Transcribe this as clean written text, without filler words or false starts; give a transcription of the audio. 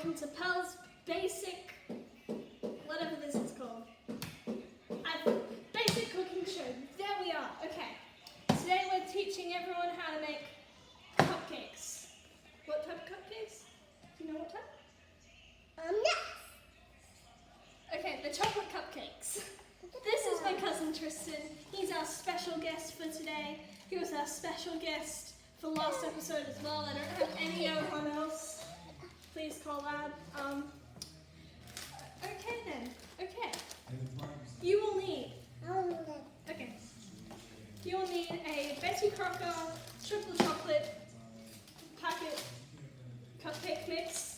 welcome to Perl's basic, whatever this is called. Basic cooking show. There we are. Okay. Today we're teaching everyone how to make cupcakes. What type of cupcakes? Do you know what type? Yes. Okay, the chocolate cupcakes. This is my cousin Tristan. He's our special guest for today. He was our special guest for last episode as well. I don't have anyone else. Please call loud. Okay then. Okay. You will need. Okay. You will need a Betty Crocker triple chocolate packet cupcake mix.